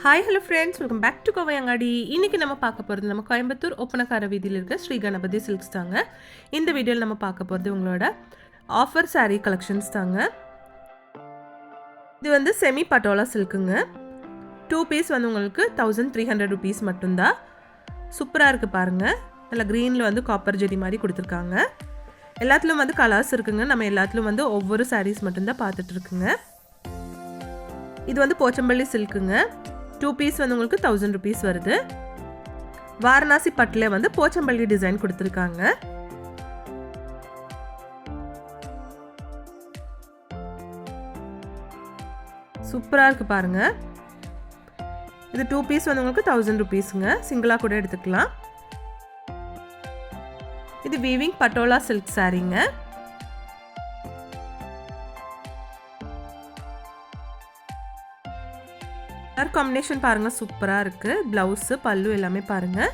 Hi hello friends, welcome back to Kovaiangadi. இன்றைக்கி நம்ம பார்க்க போகிறது நம்ம கோயம்புத்தூர் ஒப்பனக்கார வீதியில் இருக்க ஸ்ரீ கணபதி சில்க்ஸ் தாங்க. இந்த வீடியோவில் நம்ம பார்க்க போகிறது உங்களோட ஆஃபர் சாரீ கலெக்ஷன்ஸ் தாங்க. இது வந்து செமி பட்டோலா சில்க்குங்க. 2 பீஸ் வந்து உங்களுக்கு 1300 ருபீஸ் மட்டும்தான். சூப்பராக இருக்குது பாருங்கள். நல்லா க்ரீனில் வந்து காப்பர் ஜெடி மாதிரி கொடுத்துருக்காங்க. எல்லாத்துலேயும் வந்து கலர்ஸ் இருக்குங்க. நம்ம எல்லாத்துலேயும் வந்து ஒவ்வொரு சாரீஸ் மட்டும்தான் பார்த்துட்ருக்குங்க. இது வந்து போச்சம்பள்ளி சில்க்குங்க. 2 பீஸ் வந்து உங்களுக்கு 1000 ருபீஸ் வருது. வாரணாசி பட்டில் வந்து போச்சம்பள்ளி டிசைன் கொடுத்துருக்காங்க. சூப்பராக இருக்குது பாருங்க. இது 2 பீஸ் வந்து உங்களுக்கு 1000 ருபீஸுங்க. சிங்கிளாக கூட எடுத்துக்கலாம். இது வீவிங் பட்டோலா சில்க் சாரீங்க. கலர் காம்பினேஷன் பாருங்கள், சூப்பராக இருக்குது. ப்ளவுஸு பல்லு எல்லாமே பாருங்கள்.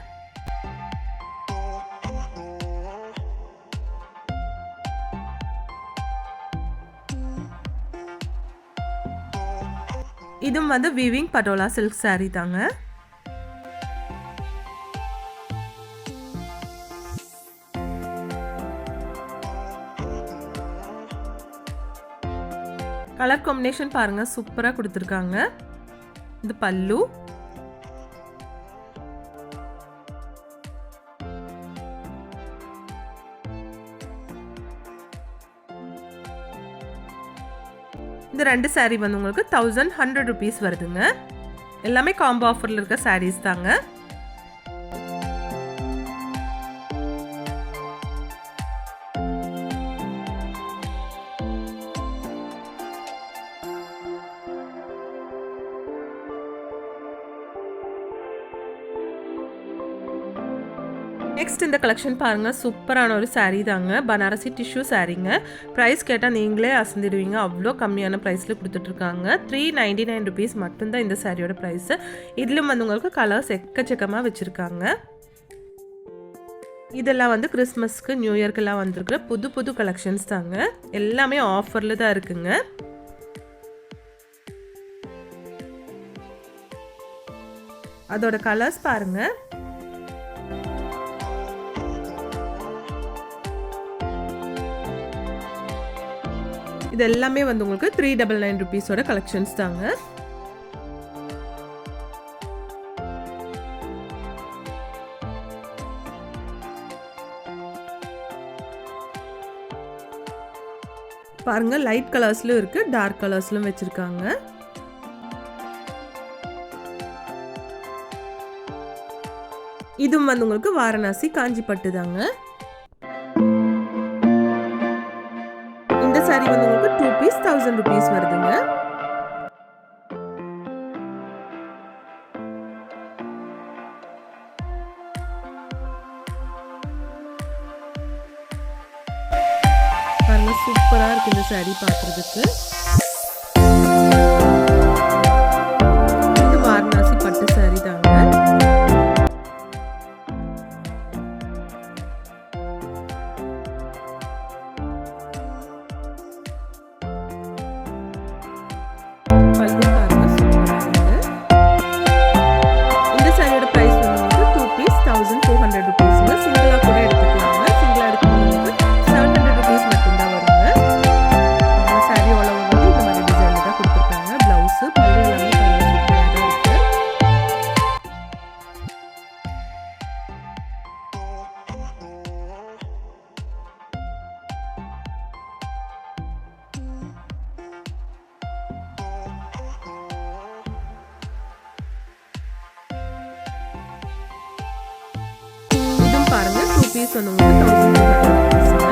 இதுவும் வந்து வீவிங் பட்டோலா சில்க் சாரீ தாங்க. கலர் காம்பினேஷன் பாருங்கள், சூப்பராக கொடுத்துருக்காங்க. இது பல்லு. இந்த 2 சாரீ வந்து உங்களுக்கு 1100 ருபீஸ் வருதுங்க. எல்லாமே காம்போ ஆஃபரில் இருக்க சாரீஸ் தாங்க. நெக்ஸ்ட் இந்த கலெக்ஷன் பாருங்கள், சூப்பரான ஒரு சாரீ தாங்க. பனாரசி டிஷ்யூ சாரீங்க. ப்ரைஸ் கேட்டால் நீங்களே அசந்திடுவீங்க. அவ்வளோ கம்மியான ப்ரைஸில் கொடுத்துட்ருக்காங்க. 399 ருபீஸ் மட்டும்தான் இந்த சாரியோட ப்ரைஸு. இதிலும் வந்து உங்களுக்கு கலர்ஸ் எக்கச்சக்கமாக வச்சுருக்காங்க. இதெல்லாம் வந்து கிறிஸ்மஸ்க்கு நியூ இயர்க்கெல்லாம் வந்துருக்குற புது புது கலெக்ஷன்ஸ் தாங்க. எல்லாமே ஆஃபரில் தான் இருக்குங்க. அதோட கலர்ஸ் பாருங்கள். இது எல்லாமே வந்து உங்களுக்கு 399 ருபீஸோட கலெக்ஷன்ஸ் தாங்க. பாருங்க, லைட் கலர்ஸ்லயும் இருக்கு, டார்க் கலர்ஸ்லயும் வச்சிருக்காங்க. இதுவும் வந்து உங்களுக்கு வாரணாசி காஞ்சிப்பட்டு தாங்க. சாரி வந்து உங்களுக்கு 2 பீஸ் 1000 ருபீஸ் வருதுங்க. பாருங்க, சூப்பரா இருக்கு இந்த சாரி பார்க்கிறதுக்கு. இது வாரணாசி பட்டு சாரி தாங்க. இந்த சாரியோட பிரைஸ் வந்து 2 பீஸ் 1400 ருபீஸ்ங்க. சிங்கிளா கூட எடுத்துக்கலாங்க. சிங்கிளா எடுக்கும்போது 700 ருபீஸ் மட்டும்தான் வருங்க. இந்த சாரி அவ்வளவு வந்து இந்த மாதிரி டிசைன்ல தான் கொடுத்துருக்காங்க. பிளவுஸ் பல்லு எல்லாமே சூப்பராக தான் இருக்கு. பாருங்க, 2 பீஸ் வந்து உங்களுக்கு 1200 ருபீஸ்ங்க.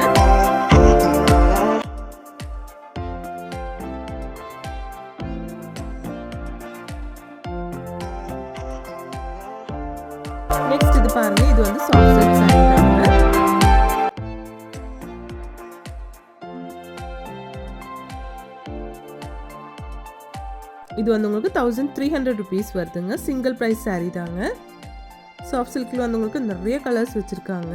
நெக்ஸ்ட் இது பாருங்க, இது வந்து சாஃப்ட் சில்க் சாரி தாங்க. இது வந்து உங்களுக்கு 1300 ருபீஸ் வருதுங்க. சிங்கிள் பிரைஸ் சாரி தாங்க. சாஃப்ட் சில்கில் வந்து உங்களுக்கு நிறைய கலர்ஸ் வச்சுருக்காங்க.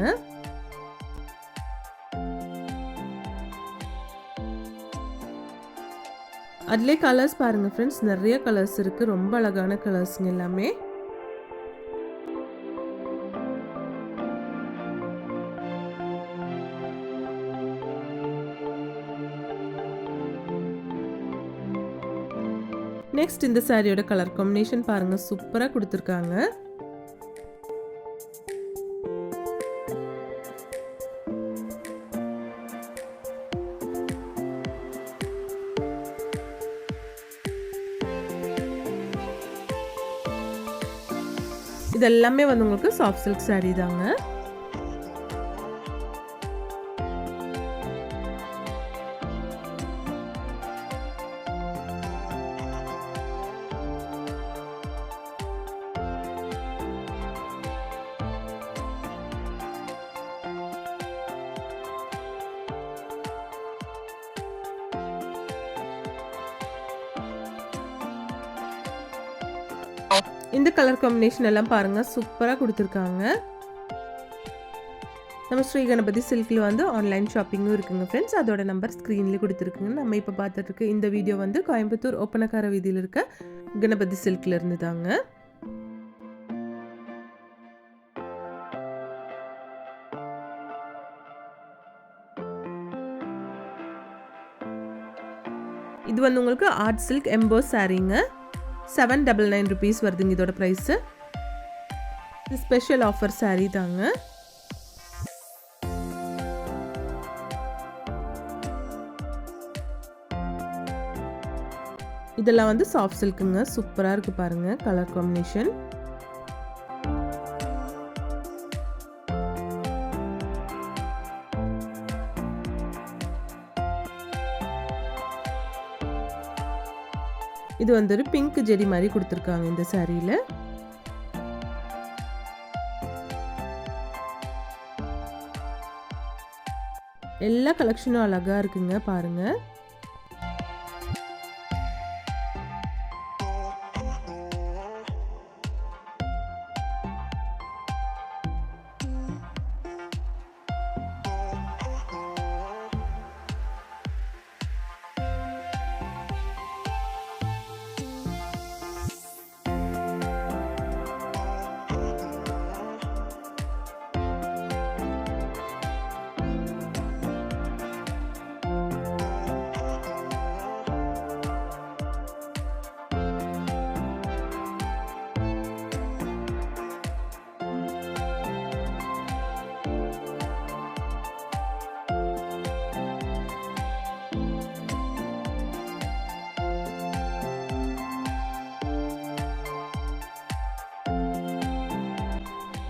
அதிலே கலர்ஸ் பாருங்கள் ஃப்ரெண்ட்ஸ், நிறைய கலர்ஸ் இருக்குது. ரொம்ப அழகான கலர்ஸுங்க எல்லாமே. நெக்ஸ்ட் இந்த சாரியோட கலர் காம்பினேஷன் பாருங்கள், சூப்பராக கொடுத்துருக்காங்க. இது எல்லாமே வந்து உங்களுக்கு சாஃப்ட் சில்க் சாரீ தாங்க. இந்த கலர் காம்பினேஷன் எல்லாம் பாருங்க, சூப்பராக கொடுத்துருக்காங்க. நம்ம ஸ்ரீ கணபதி சில்கில் வந்து ஆன்லைன் ஷாப்பிங்கும் இருக்குங்க ஃப்ரெண்ட்ஸ். அதோட நம்பர் ஸ்க்ரீன்லேயே கொடுத்துருக்குங்க. நம்ம இப்போ பார்த்துட்டு இருக்க இந்த வீடியோ வந்து கோயம்புத்தூர் ஒப்பனக்கார வீதியில் இருக்க கணபதி சில்கில் இருந்து தாங்க. இது வந்து உங்களுக்கு ஆர்ட் சில்க் எம்போஸ் சாரீங்க. 799 rupees வருதுங்க இதோட ப்ரைஸு. இது ஸ்பெஷல் ஆஃபர் சாரீ தாங்க. இதெல்லாம் வந்து சாஃப்ட் சில்க்குங்க, சூப்பராக இருக்கு பாருங்க கலர் காம்பினேஷன். இது வந்து ஒரு பிங்க் ஜெரி மாதிரி கொடுத்துருக்காங்க இந்த சாரியில். எல்லா கலெக்ஷனும் அழகா இருக்குங்க பாருங்க.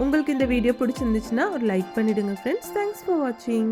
உங்களுக்கு இந்த வீடியோ பிடிச்சிருந்துச்சுன்னா ஒரு லைக் பண்ணிடுங்க ஃப்ரெண்ட்ஸ். தேங்க்ஸ் ஃபார் வாட்சிங்.